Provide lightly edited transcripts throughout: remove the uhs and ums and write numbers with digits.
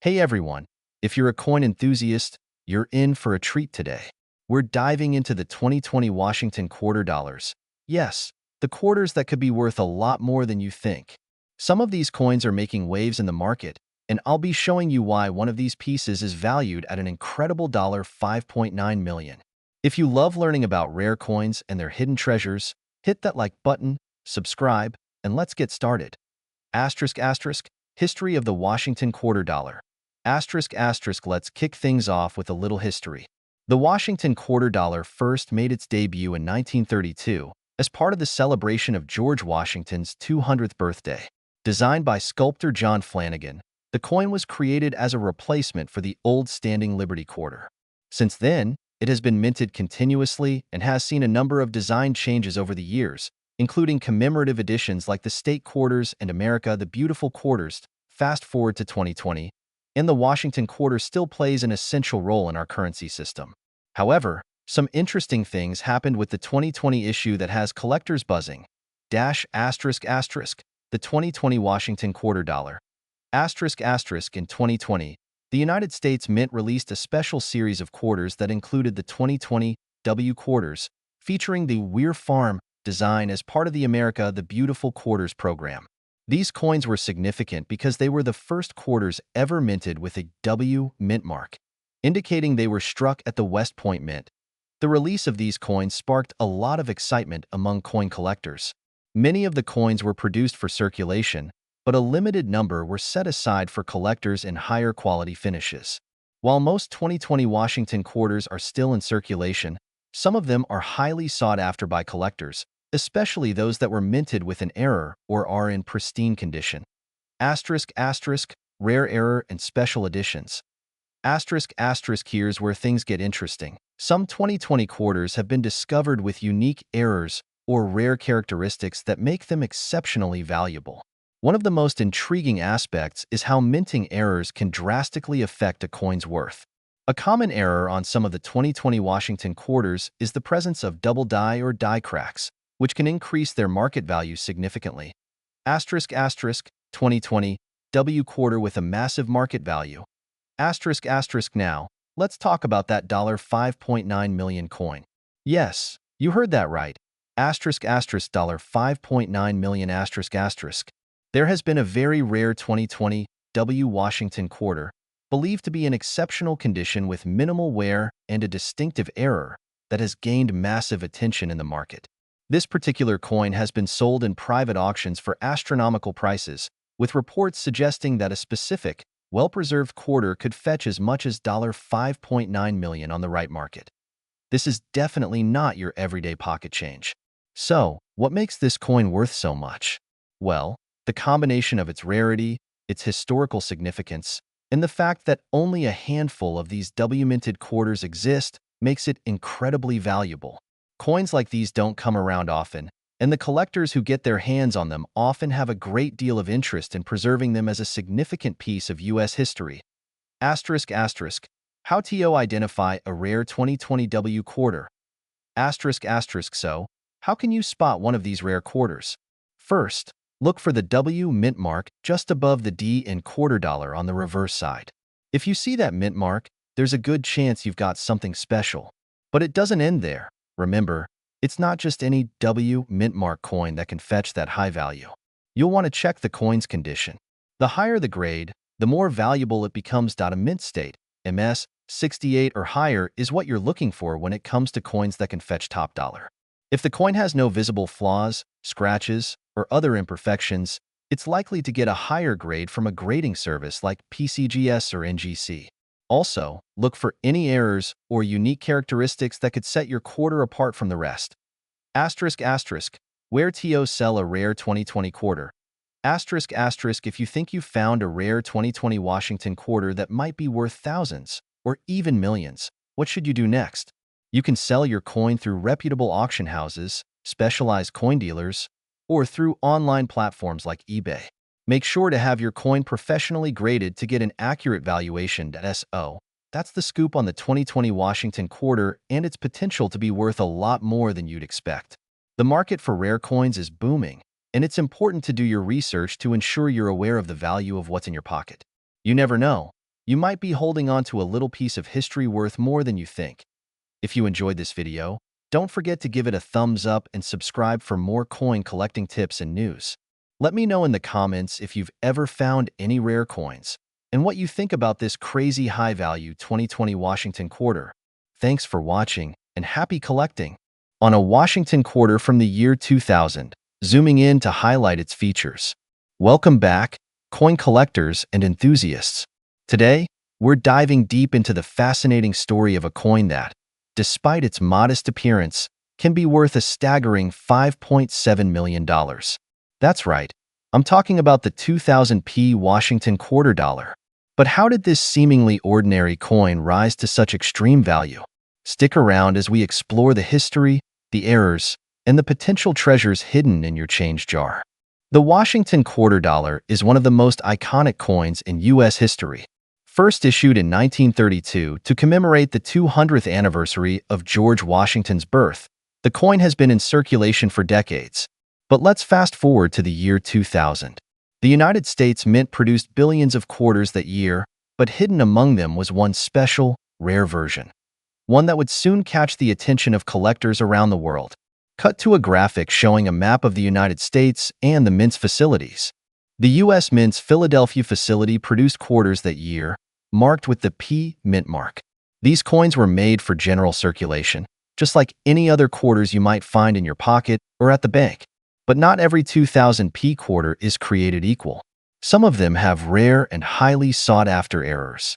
Hey everyone, if you're a coin enthusiast, you're in for a treat today. We're diving into the 2020 Washington quarter dollars. Yes, the quarters that could be worth a lot more than you think. Some of these coins are making waves in the market, and I'll be showing you why one of these pieces is valued at an incredible $5.9 million. If you love learning about rare coins and their hidden treasures, hit that like button, subscribe, and let's get started. Asterisk asterisk, History of the Washington quarter dollar. Asterisk asterisk, let's kick things off with a little history. The Washington quarter dollar first made its debut in 1932 as part of the celebration of George Washington's 200th birthday. Designed by sculptor John Flanagan, the coin was created as a replacement for the old standing Liberty quarter. Since then, it has been minted continuously and has seen a number of design changes over the years, including commemorative editions like the State Quarters and America the Beautiful Quarters. Fast forward to 2020, and the Washington quarter still plays an essential role in our currency system. However, some interesting things happened with the 2020 issue that has collectors buzzing. Asterisk asterisk, the 2020 Washington quarter dollar. Asterisk asterisk, in 2020, the United States Mint released a special series of quarters that included the 2020 W quarters, featuring the Weir Farm design as part of the America the Beautiful Quarters program. These coins were significant because they were the first quarters ever minted with a W mint mark, indicating they were struck at the West Point Mint. The release of these coins sparked a lot of excitement among coin collectors. Many of the coins were produced for circulation, but a limited number were set aside for collectors in higher quality finishes. While most 2020 Washington quarters are still in circulation, some of them are highly sought after by collectors, especially those that were minted with an error or are in pristine condition. Asterisk asterisk, rare error and special editions. Asterisk asterisk, here's where things get interesting. Some 2020 quarters have been discovered with unique errors or rare characteristics that make them exceptionally valuable. One of the most intriguing aspects is how minting errors can drastically affect a coin's worth. A common error on some of the 2020 Washington quarters is the presence of double die or die cracks, which can increase their market value significantly. Asterisk asterisk, 2020 W quarter with a massive market value. Asterisk asterisk, now, let's talk about that $5.9 million coin. Yes, you heard that right. Asterisk asterisk, $5.9 million asterisk asterisk. There has been a very rare 2020 W Washington quarter, believed to be in exceptional condition with minimal wear and a distinctive error, that has gained massive attention in the market. This particular coin has been sold in private auctions for astronomical prices, with reports suggesting that a specific, well-preserved quarter could fetch as much as $5.9 million on the right market. This is definitely not your everyday pocket change. So, what makes this coin worth so much? Well, the combination of its rarity, its historical significance, and the fact that only a handful of these W-minted quarters exist makes it incredibly valuable. Coins like these don't come around often, and the collectors who get their hands on them often have a great deal of interest in preserving them as a significant piece of U.S. history. Asterisk asterisk, how to identify a rare 2020 W quarter? Asterisk asterisk, so, how can you spot one of these rare quarters? First, look for the W mint mark just above the D in quarter dollar on the reverse side. If you see that mint mark, there's a good chance you've got something special. But it doesn't end there. Remember, it's not just any W mint mark coin that can fetch that high value. You'll want to check the coin's condition. The higher the grade, the more valuable it becomes. A mint state, MS 68 or higher, is what you're looking for when it comes to coins that can fetch top dollar. If the coin has no visible flaws, scratches, or other imperfections, it's likely to get a higher grade from a grading service like PCGS or NGC. Also, look for any errors or unique characteristics that could set your quarter apart from the rest. Asterisk asterisk, where to sell a rare 2020 quarter? Asterisk asterisk, if you think you've found a rare 2020 Washington quarter that might be worth thousands or even millions, what should you do next? You can sell your coin through reputable auction houses, specialized coin dealers, or through online platforms like eBay. Make sure to have your coin professionally graded to get an accurate valuation. So, that's the scoop on the 2020 Washington quarter and its potential to be worth a lot more than you'd expect. The market for rare coins is booming, and it's important to do your research to ensure you're aware of the value of what's in your pocket. You never know, you might be holding on to a little piece of history worth more than you think. If you enjoyed this video, don't forget to give it a thumbs up and subscribe for more coin collecting tips and news. Let me know in the comments if you've ever found any rare coins and what you think about this crazy high-value 2020 Washington quarter. Thanks for watching and happy collecting. On a Washington quarter from the year 2000, zooming in to highlight its features. Welcome back, coin collectors and enthusiasts. Today, we're diving deep into the fascinating story of a coin that, despite its modest appearance, can be worth a staggering $5.7 million. That's right, I'm talking about the 2000p Washington quarter dollar. But how did this seemingly ordinary coin rise to such extreme value? Stick around as we explore the history, the errors, and the potential treasures hidden in your change jar. The Washington quarter dollar is one of the most iconic coins in U.S. history. First issued in 1932 to commemorate the 200th anniversary of George Washington's birth, the coin has been in circulation for decades. But let's fast forward to the year 2000. The United States Mint produced billions of quarters that year, but hidden among them was one special, rare version. One that would soon catch the attention of collectors around the world. Cut to a graphic showing a map of the United States and the Mint's facilities. The U.S. Mint's Philadelphia facility produced quarters that year, marked with the P Mint mark. These coins were made for general circulation, just like any other quarters you might find in your pocket or at the bank. But not every 2000p quarter is created equal. Some of them have rare and highly sought-after errors.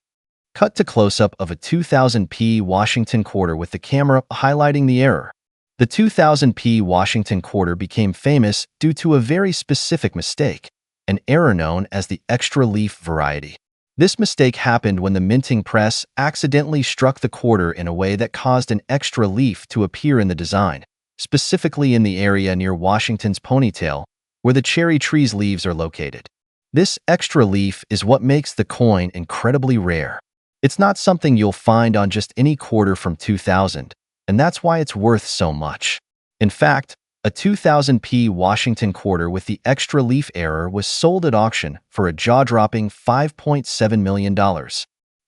Cut to close-up of a 2000p Washington quarter with the camera highlighting the error. The 2000p Washington quarter became famous due to a very specific mistake, an error known as the extra leaf variety. This mistake happened when the minting press accidentally struck the quarter in a way that caused an extra leaf to appear in the design, specifically in the area near Washington's ponytail, where the cherry tree's leaves are located. This extra leaf is what makes the coin incredibly rare. It's not something you'll find on just any quarter from 2000, and that's why it's worth so much. In fact, a 2000p Washington quarter with the extra leaf error was sold at auction for a jaw-dropping $5.7 million.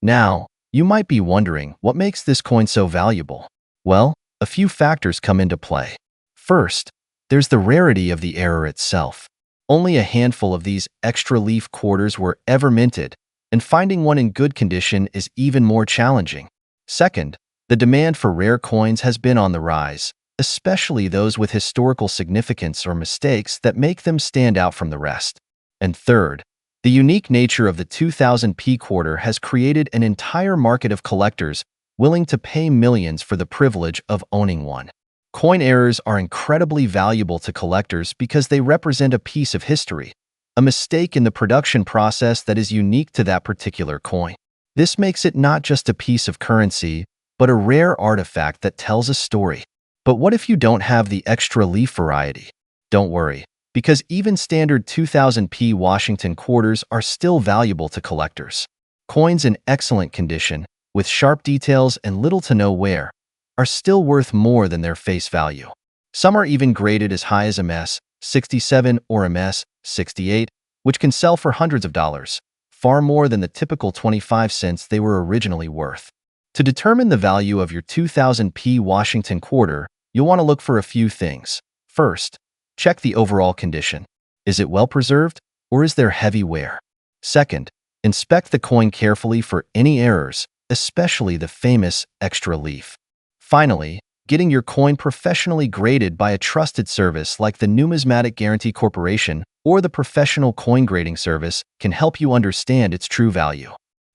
Now, you might be wondering what makes this coin so valuable. Well, a few factors come into play. First, there's the rarity of the error itself. Only a handful of these extra leaf quarters were ever minted, and finding one in good condition is even more challenging. Second, the demand for rare coins has been on the rise, especially those with historical significance or mistakes that make them stand out from the rest. And third, the unique nature of the 2000p quarter has created an entire market of collectors willing to pay millions for the privilege of owning one. Coin errors are incredibly valuable to collectors because they represent a piece of history, a mistake in the production process that is unique to that particular coin. This makes it not just a piece of currency, but a rare artifact that tells a story. But what if you don't have the extra leaf variety? Don't worry, because even standard 2000p Washington quarters are still valuable to collectors. Coins in excellent condition, with sharp details and little to no wear, are still worth more than their face value. Some are even graded as high as MS-67 or MS-68, which can sell for hundreds of dollars, far more than the typical 25 cents they were originally worth. To determine the value of your 2000p Washington quarter, you'll want to look for a few things. First, check the overall condition. Is it well preserved, or is there heavy wear? Second, inspect the coin carefully for any errors, especially the famous extra leaf. Finally, getting your coin professionally graded by a trusted service like the Numismatic Guarantee Corporation or the Professional Coin Grading Service can help you understand its true value.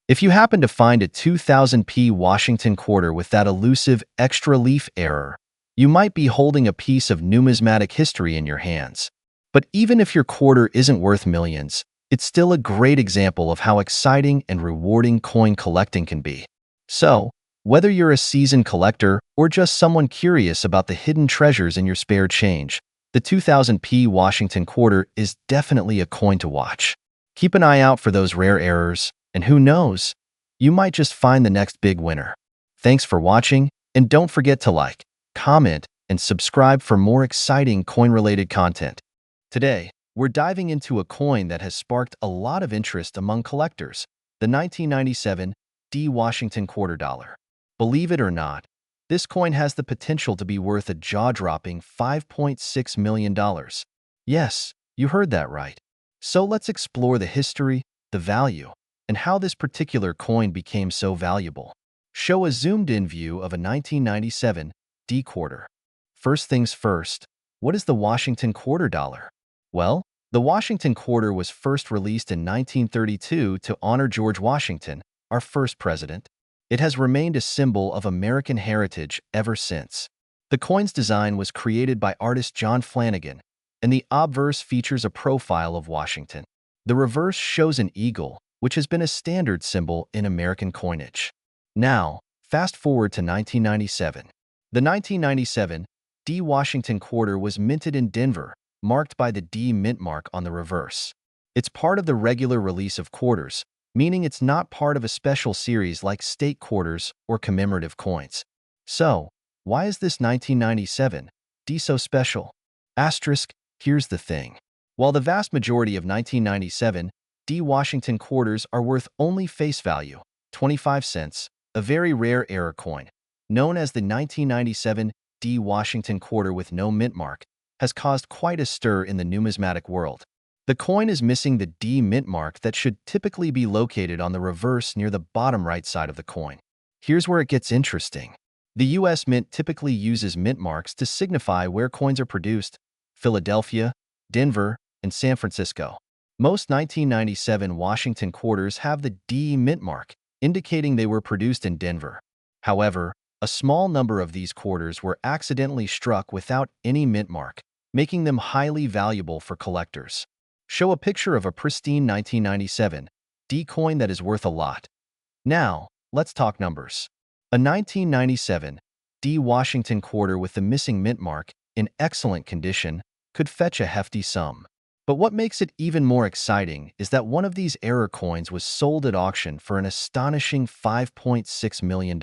If you happen to find a 2000p Washington quarter with that elusive extra leaf error, you might be holding a piece of numismatic history in your hands. But even if your quarter isn't worth millions, it's still a great example of how exciting and rewarding coin collecting can be. So, whether you're a seasoned collector or just someone curious about the hidden treasures in your spare change, the 2000p Washington quarter is definitely a coin to watch. Keep an eye out for those rare errors, and who knows, you might just find the next big winner. Thanks for watching, and don't forget to like, comment, and subscribe for more exciting coin-related content. Today, we're diving into a coin that has sparked a lot of interest among collectors, the 1997 D Washington quarter dollar. Believe it or not, this coin has the potential to be worth a jaw-dropping $5.6 million. Yes, you heard that right. So let's explore the history, the value, and how this particular coin became so valuable. Show a zoomed-in view of a 1997 D quarter. First things first, what is the Washington quarter dollar? Well, the Washington quarter was first released in 1932 to honor George Washington, our first president. It has remained a symbol of American heritage ever since. The coin's design was created by artist John Flanagan, and the obverse features a profile of Washington. The reverse shows an eagle, which has been a standard symbol in American coinage. Now, fast forward to 1997. The 1997 D Washington quarter was minted in Denver, marked by the D mint mark on the reverse. It's part of the regular release of quarters, meaning it's not part of a special series like state quarters or commemorative coins. So, why is this 1997 D so special? Asterisk, here's the thing. While the vast majority of 1997 D Washington quarters are worth only face value, 25 cents, a very rare error coin, known as the 1997 D Washington quarter with no mint mark, has caused quite a stir in the numismatic world. The coin is missing the D mint mark that should typically be located on the reverse near the bottom right side of the coin. Here's where it gets interesting. The U.S. Mint typically uses mint marks to signify where coins are produced: Philadelphia, Denver, and San Francisco. Most 1997 Washington quarters have the D mint mark, indicating they were produced in Denver. However, a small number of these quarters were accidentally struck without any mint mark, making them highly valuable for collectors. Show a picture of a pristine 1997 D coin that is worth a lot. Now, let's talk numbers. A 1997 D Washington quarter with the missing mint mark, in excellent condition, could fetch a hefty sum. But what makes it even more exciting is that one of these error coins was sold at auction for an astonishing $5.6 million.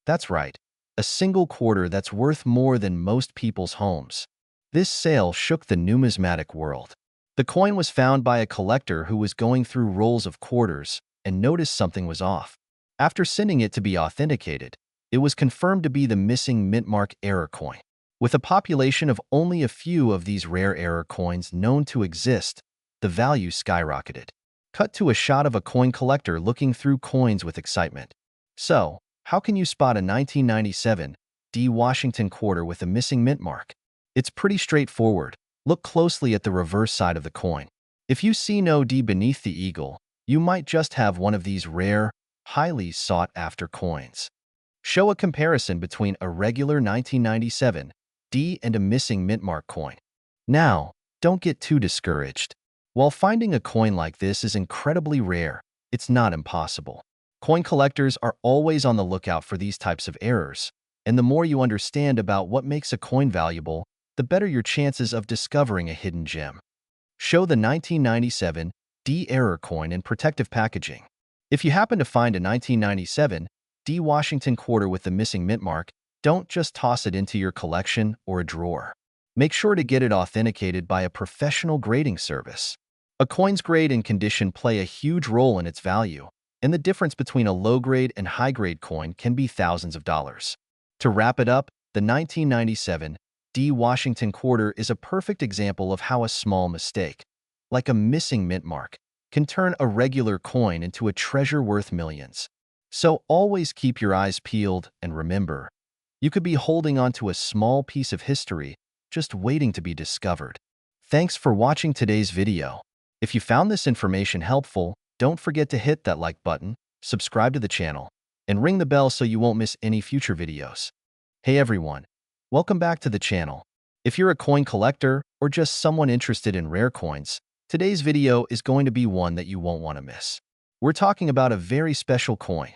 That's right, a single quarter that's worth more than most people's homes. This sale shook the numismatic world. The coin was found by a collector who was going through rolls of quarters and noticed something was off. After sending it to be authenticated, it was confirmed to be the missing mint mark error coin. With a population of only a few of these rare error coins known to exist, the value skyrocketed. Cut to a shot of a coin collector looking through coins with excitement. So, how can you spot a 1997 D Washington quarter with a missing mint mark? It's pretty straightforward. Look closely at the reverse side of the coin. If you see no D beneath the eagle, you might just have one of these rare, highly sought-after coins. Show a comparison between a regular 1997 D and a missing mint mark coin. Now, don't get too discouraged. While finding a coin like this is incredibly rare, it's not impossible. Coin collectors are always on the lookout for these types of errors, and the more you understand about what makes a coin valuable, the better your chances of discovering a hidden gem. Show the 1997 D error coin in protective packaging. If you happen to find a 1997 D Washington quarter with the missing mint mark, don't just toss it into your collection or a drawer. Make sure to get it authenticated by a professional grading service. A coin's grade and condition play a huge role in its value, and the difference between a low-grade and high-grade coin can be thousands of dollars. To wrap it up, the 1997 D Washington quarter is a perfect example of how a small mistake, like a missing mint mark, can turn a regular coin into a treasure worth millions. So always keep your eyes peeled and remember, you could be holding onto a small piece of history just waiting to be discovered. Thanks for watching today's video. If you found this information helpful, don't forget to hit that like button, subscribe to the channel, and ring the bell so you won't miss any future videos. Hey everyone, welcome back to the channel. If you're a coin collector or just someone interested in rare coins, today's video is going to be one that you won't want to miss. We're talking about a very special coin,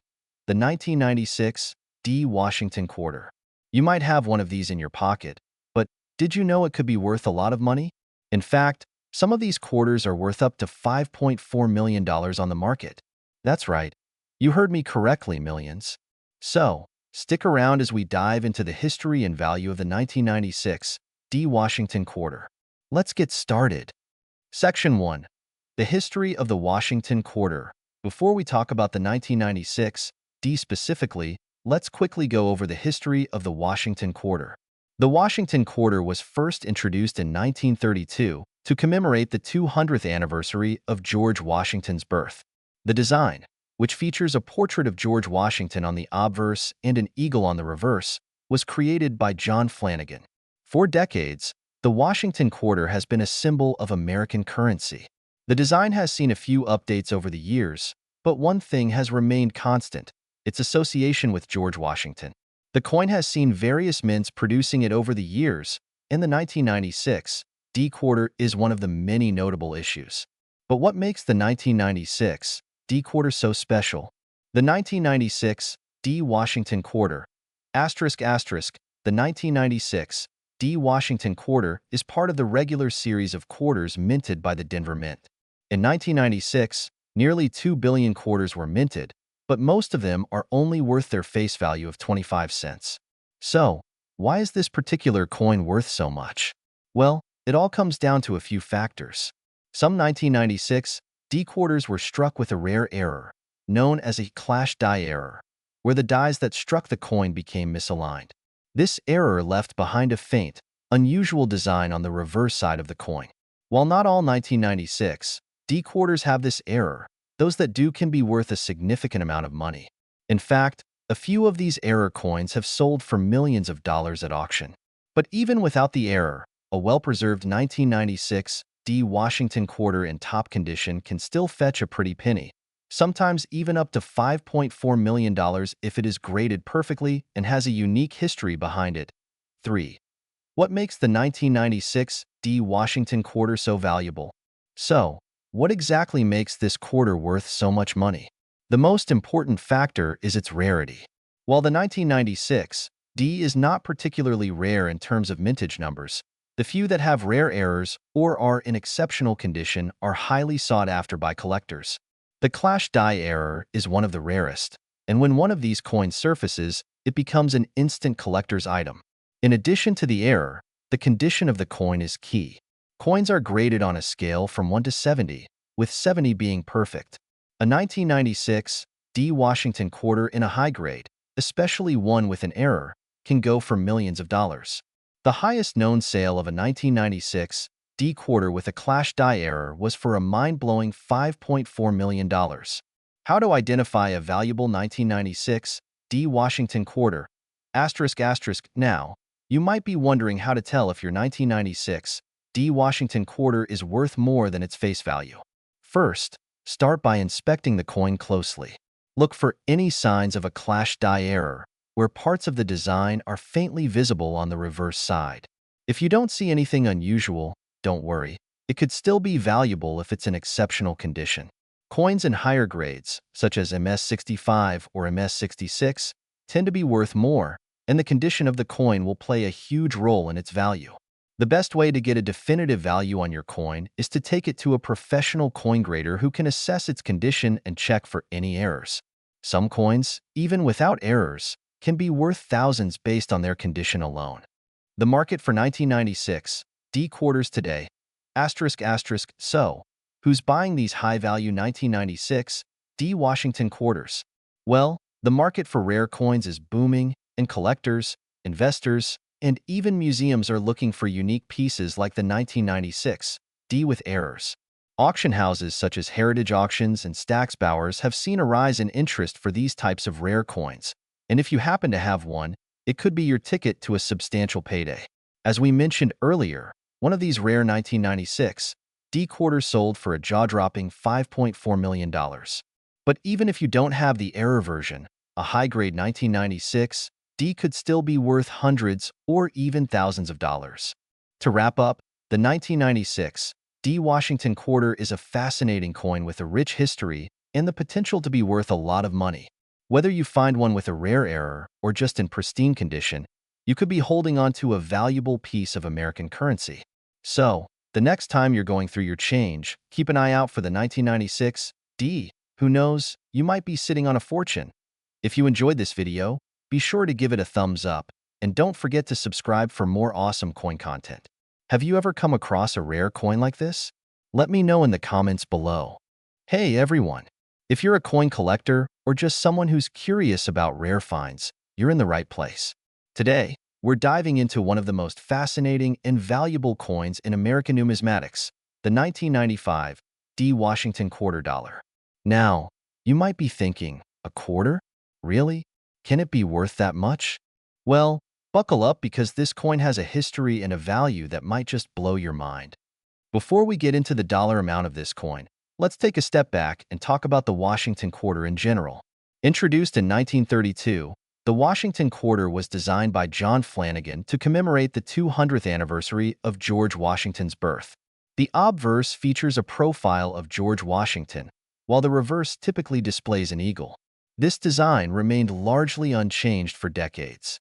the 1996 D Washington quarter. You might have one of these in your pocket, but did you know it could be worth a lot of money? In fact, some of these quarters are worth up to $5.4 million on the market. That's right. You heard me correctly, millions. So, stick around as we dive into the history and value of the 1996 D Washington quarter. Let's get started. Section 1. The history of the Washington quarter, Before we talk about the 1996 D specifically, let's quickly go over the history of the Washington quarter. The Washington quarter was first introduced in 1932 to commemorate the 200th anniversary of George Washington's birth. The design, which features a portrait of George Washington on the obverse and an eagle on the reverse, was created by John Flanagan. For decades, the Washington quarter has been a symbol of American currency. The design has seen a few updates over the years, but one thing has remained constant: its association with George Washington. The coin has seen various mints producing it over the years, and the 1996 D quarter is one of the many notable issues. But what makes the 1996 D quarter so special? The 1996 D Washington quarter, the 1996 D Washington quarter is part of the regular series of quarters minted by the Denver Mint. In 1996, nearly 2 billion quarters were minted, but most of them are only worth their face value of 25 cents. So, why is this particular coin worth so much? Well, it all comes down to a few factors. Some 1996 D quarters were struck with a rare error, known as a clash die error, where the dies that struck the coin became misaligned. This error left behind a faint, unusual design on the reverse side of the coin. While not all 1996 D quarters have this error, those that do can be worth a significant amount of money. In fact, a few of these error coins have sold for millions of dollars at auction. But even without the error, a well-preserved 1996 D Washington quarter in top condition can still fetch a pretty penny, sometimes even up to $5.4 million if it is graded perfectly and has a unique history behind it. 3. What makes the 1996 D Washington quarter so valuable? So, what exactly makes this quarter worth so much money? The most important factor is its rarity. While the 1996 D is not particularly rare in terms of mintage numbers, the few that have rare errors or are in exceptional condition are highly sought after by collectors. The clash die error is one of the rarest, and when one of these coins surfaces, it becomes an instant collector's item. In addition to the error, the condition of the coin is key. Coins are graded on a scale from 1 to 70, with 70 being perfect. A 1996 D Washington quarter in a high grade, especially one with an error, can go for millions of dollars. The highest known sale of a 1996 D quarter with a clash die error was for a mind-blowing $5.4 million. How to identify a valuable 1996 D Washington quarter? Now, you might be wondering how to tell if your 1996 D Washington quarter is worth more than its face value. First, start by inspecting the coin closely. Look for any signs of a clash die error, where parts of the design are faintly visible on the reverse side. If you don't see anything unusual, don't worry. It could still be valuable if it's in exceptional condition. Coins in higher grades, such as MS65 or MS66, tend to be worth more, and the condition of the coin will play a huge role in its value. The best way to get a definitive value on your coin is to take it to a professional coin grader who can assess its condition and check for any errors. Some coins, even without errors, can be worth thousands based on their condition alone. The market for 1996 D quarters today, so, who's buying these high-value 1996 D Washington quarters? Well, the market for rare coins is booming, and collectors, investors, and even museums are looking for unique pieces like the 1996 D with errors. Auction houses such as Heritage Auctions and Stack's Bowers have seen a rise in interest for these types of rare coins, and if you happen to have one, it could be your ticket to a substantial payday. As we mentioned earlier, one of these rare 1996 D quarters sold for a jaw-dropping $5.4 million. But even if you don't have the error version, a high-grade 1996 D could still be worth hundreds or even thousands of dollars. To wrap up, the 1996 D Washington quarter is a fascinating coin with a rich history and the potential to be worth a lot of money. Whether you find one with a rare error or just in pristine condition, you could be holding on to a valuable piece of American currency. So, the next time you're going through your change, keep an eye out for the 1996 D. Who knows, you might be sitting on a fortune. If you enjoyed this video, be sure to give it a thumbs up, and don't forget to subscribe for more awesome coin content. Have you ever come across a rare coin like this? Let me know in the comments below. Hey everyone! If you're a coin collector or just someone who's curious about rare finds, you're in the right place. Today, we're diving into one of the most fascinating and valuable coins in American numismatics, the 1995 D. Washington quarter dollar. Now, you might be thinking, a quarter? Really? Can it be worth that much? Well, buckle up because this coin has a history and a value that might just blow your mind. Before we get into the dollar amount of this coin, let's take a step back and talk about the Washington quarter in general. Introduced in 1932, the Washington quarter was designed by John Flanagan to commemorate the 200th anniversary of George Washington's birth. The obverse features a profile of George Washington, while the reverse typically displays an eagle. This design remained largely unchanged for decades.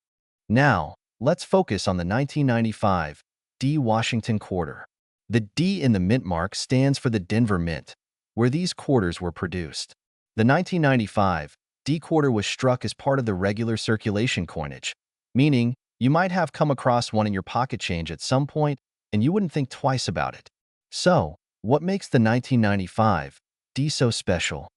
Now, let's focus on the 1995 D. Washington quarter. The D in the mint mark stands for the Denver Mint, where these quarters were produced. The 1995 D quarter was struck as part of the regular circulation coinage, meaning you might have come across one in your pocket change at some point and you wouldn't think twice about it. So, what makes the 1995 D so special?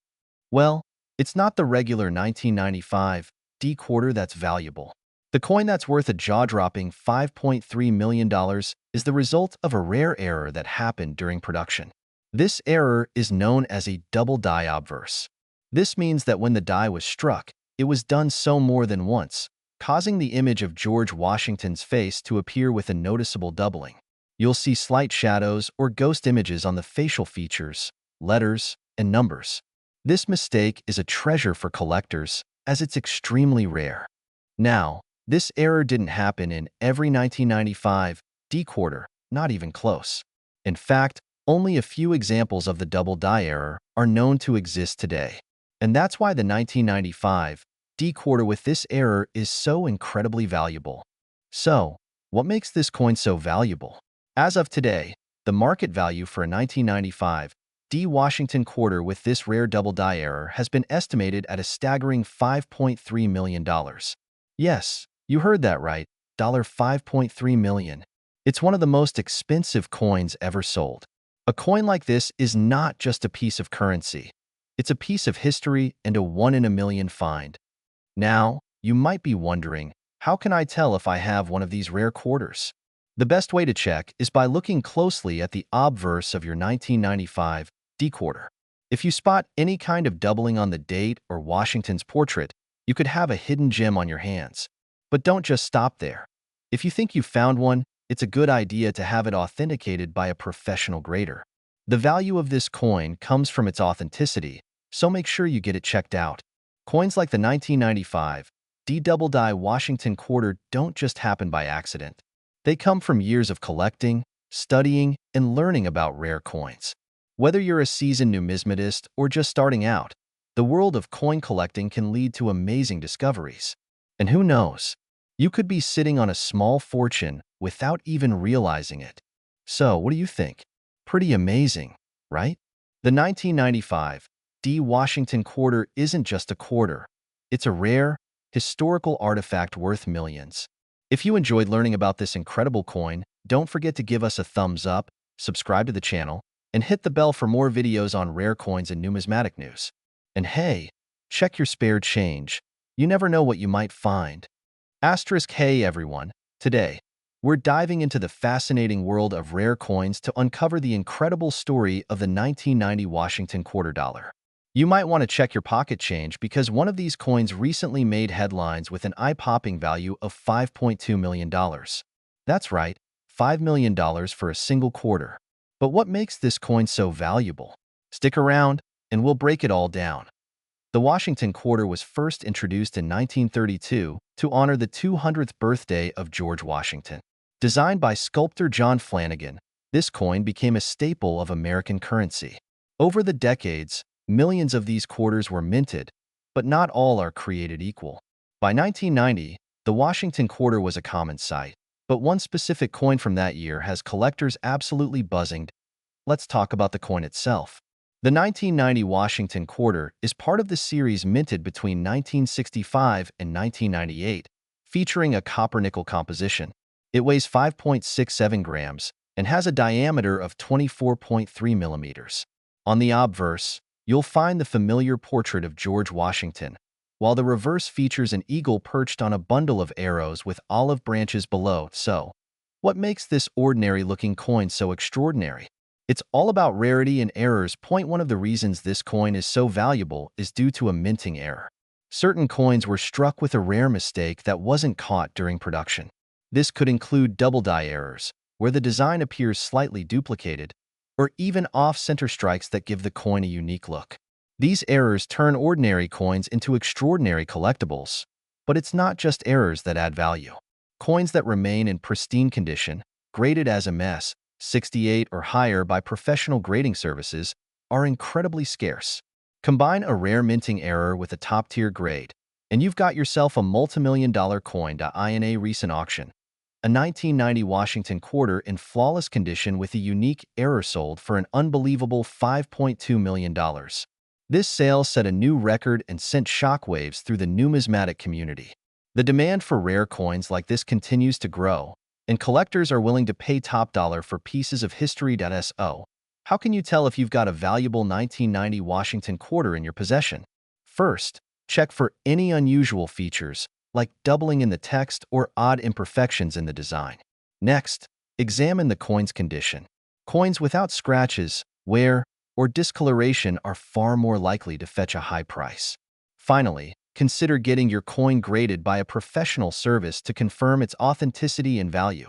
Well, it's not the regular 1995 D quarter that's valuable. The coin that's worth a jaw-dropping $5.3 million is the result of a rare error that happened during production. This error is known as a double die obverse. This means that when the die was struck, it was done so more than once, causing the image of George Washington's face to appear with a noticeable doubling. You'll see slight shadows or ghost images on the facial features, letters, and numbers. This mistake is a treasure for collectors, as it's extremely rare. Now, this error didn't happen in every 1995 D quarter, not even close. In fact, only a few examples of the double die error are known to exist today. And that's why the 1995 D quarter with this error is so incredibly valuable. So, what makes this coin so valuable? As of today, the market value for a 1995 D. Washington quarter with this rare double die error has been estimated at a staggering $5.3 million. Yes, you heard that right, $5.3 million. It's one of the most expensive coins ever sold. A coin like this is not just a piece of currency. It's a piece of history and a one-in-a-million find. Now, you might be wondering, how can I tell if I have one of these rare quarters? The best way to check is by looking closely at the obverse of your 1995 D quarter. If you spot any kind of doubling on the date or Washington's portrait, you could have a hidden gem on your hands. But don't just stop there. If you think you found one, it's a good idea to have it authenticated by a professional grader. The value of this coin comes from its authenticity, so make sure you get it checked out. Coins like the 1995 D double die Washington quarter don't just happen by accident. They come from years of collecting, studying, and learning about rare coins. Whether you're a seasoned numismatist or just starting out, the world of coin collecting can lead to amazing discoveries. And who knows, you could be sitting on a small fortune without even realizing it. So, what do you think? Pretty amazing, right? The 1995 D. Washington quarter isn't just a quarter. It's a rare, historical artifact worth millions. If you enjoyed learning about this incredible coin, don't forget to give us a thumbs up, subscribe to the channel, and hit the bell for more videos on rare coins and numismatic news. And hey, check your spare change. You never know what you might find. Hey everyone, today, we're diving into the fascinating world of rare coins to uncover the incredible story of the 1990 Washington quarter dollar. You might want to check your pocket change because one of these coins recently made headlines with an eye-popping value of $5.2 million. That's right, $5 million for a single quarter. But what makes this coin so valuable? Stick around, and we'll break it all down. The Washington quarter was first introduced in 1932 to honor the 200th birthday of George Washington. Designed by sculptor John Flanagan, this coin became a staple of American currency. Over the decades, millions of these quarters were minted, but not all are created equal. By 1990, the Washington quarter was a common sight, but one specific coin from that year has collectors absolutely buzzing. Let's talk about the coin itself. The 1990 Washington quarter is part of the series minted between 1965 and 1998, featuring a copper-nickel composition. It weighs 5.67 grams and has a diameter of 24.3 millimeters. On the obverse, you'll find the familiar portrait of George Washington, while the reverse features an eagle perched on a bundle of arrows with olive branches below. So, what makes this ordinary-looking coin so extraordinary? It's all about rarity and errors. One of the reasons this coin is so valuable is due to a minting error. Certain coins were struck with a rare mistake that wasn't caught during production. This could include double die errors, where the design appears slightly duplicated, or even off-center strikes that give the coin a unique look. These errors turn ordinary coins into extraordinary collectibles. But it's not just errors that add value. Coins that remain in pristine condition, graded as MS, 68 or higher by professional grading services, are incredibly scarce. Combine a rare minting error with a top-tier grade, and you've got yourself a multi-million-dollar coin. In a recent auction, a 1990 Washington quarter in flawless condition with a unique error sold for an unbelievable $5.2 million. This sale set a new record and sent shockwaves through the numismatic community. The demand for rare coins like this continues to grow, and collectors are willing to pay top dollar for pieces of history. So, how can you tell if you've got a valuable 1990 Washington quarter in your possession? First, check for any unusual features, like doubling in the text or odd imperfections in the design. Next, examine the coin's condition. Coins without scratches, wear, or discoloration are far more likely to fetch a high price. Finally, consider getting your coin graded by a professional service to confirm its authenticity and value.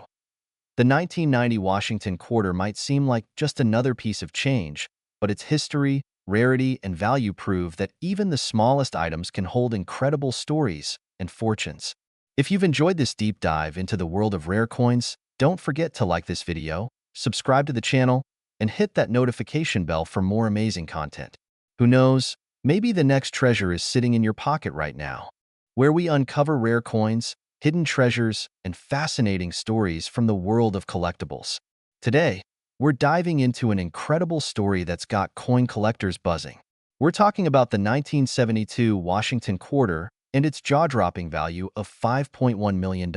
The 1990 Washington quarter might seem like just another piece of change, but its history, rarity, and value prove that even the smallest items can hold incredible stories and fortunes. If you've enjoyed this deep dive into the world of rare coins, don't forget to like this video, subscribe to the channel, and hit that notification bell for more amazing content. Who knows, maybe the next treasure is sitting in your pocket right now, where we uncover rare coins, hidden treasures, and fascinating stories from the world of collectibles. Today, we're diving into an incredible story that's got coin collectors buzzing. We're talking about the 1972 Washington quarter and its jaw-dropping value of $5.1 million.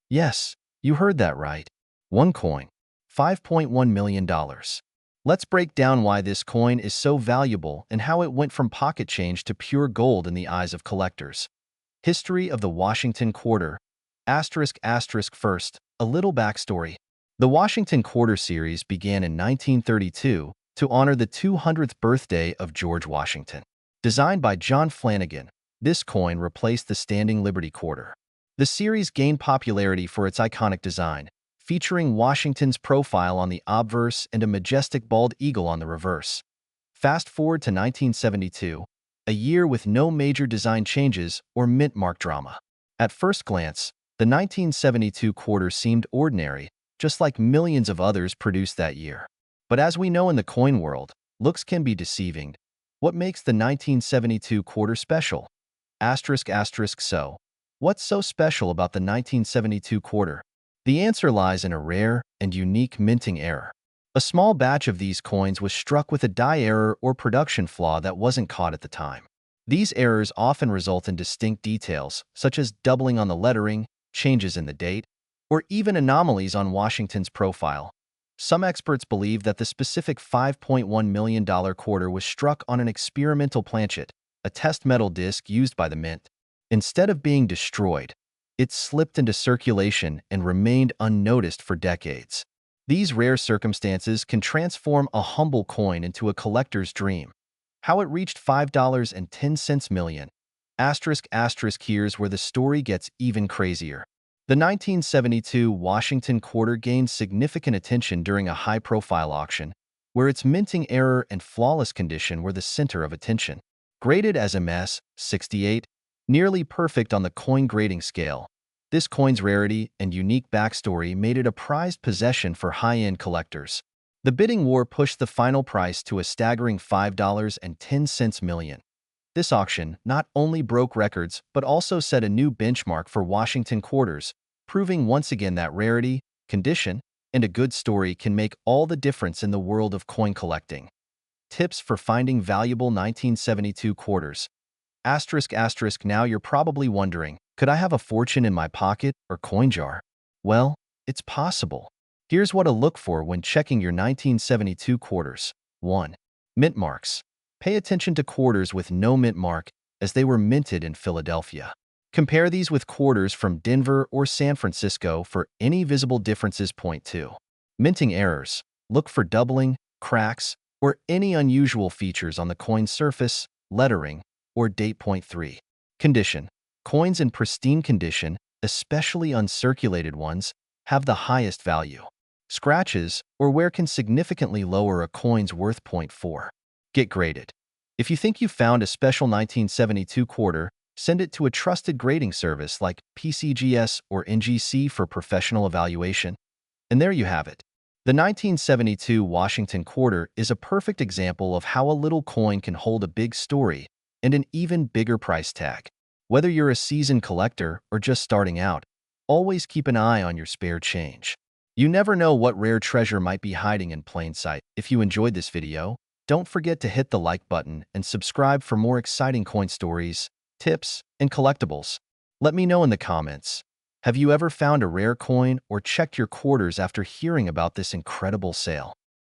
Yes, you heard that right. One coin, $5.1 million. Let's break down why this coin is so valuable and how it went from pocket change to pure gold in the eyes of collectors. History of the Washington quarter. First, a little backstory. The Washington Quarter series began in 1932 to honor the 200th birthday of George Washington. Designed by John Flanagan, this coin replaced the standing Liberty Quarter. The series gained popularity for its iconic design, featuring Washington's profile on the obverse and a majestic bald eagle on the reverse. Fast forward to 1972, a year with no major design changes or mint mark drama. At first glance, the 1972 quarter seemed ordinary, just like millions of others produced that year. But as we know in the coin world, looks can be deceiving. What makes the 1972 quarter special? So, what's so special about the 1972 quarter? The answer lies in a rare and unique minting error. A small batch of these coins was struck with a die error or production flaw that wasn't caught at the time. These errors often result in distinct details, such as doubling on the lettering, changes in the date, or even anomalies on Washington's profile. Some experts believe that the specific $5.1 million quarter was struck on an experimental planchet, a test metal disc used by the mint. Instead of being destroyed, it slipped into circulation and remained unnoticed for decades. These rare circumstances can transform a humble coin into a collector's dream. How it reached $5.10 million. Here's where the story gets even crazier. The 1972 Washington quarter gained significant attention during a high-profile auction, where its minting error and flawless condition were the center of attention. Graded as MS, 68, nearly perfect on the coin grading scale, this coin's rarity and unique backstory made it a prized possession for high-end collectors. The bidding war pushed the final price to a staggering $5.10 million. This auction not only broke records but also set a new benchmark for Washington quarters, proving once again that rarity, condition, and a good story can make all the difference in the world of coin collecting. Tips for finding valuable 1972 quarters. Now you're probably wondering, could I have a fortune in my pocket or coin jar? Well, it's possible. Here's what to look for when checking your 1972 quarters. 1. Mint marks. Pay attention to quarters with no mint mark, as they were minted in Philadelphia. Compare these with quarters from Denver or San Francisco for any visible differences. Point 2. Minting errors. Look for doubling, cracks, or any unusual features on the coin's surface, lettering, or date. Point 3. Condition. Coins in pristine condition, especially uncirculated ones, have the highest value. Scratches or wear can significantly lower a coin's worth. Point 4. Get graded. If you think you found a special 1972 quarter, send it to a trusted grading service like PCGS or NGC for professional evaluation. And there you have it. The 1972 Washington quarter is a perfect example of how a little coin can hold a big story and an even bigger price tag. Whether you're a seasoned collector or just starting out, always keep an eye on your spare change. You never know what rare treasure might be hiding in plain sight. If you enjoyed this video, don't forget to hit the like button and subscribe for more exciting coin stories, tips, and collectibles. Let me know in the comments. Have you ever found a rare coin or checked your quarters after hearing about this incredible sale?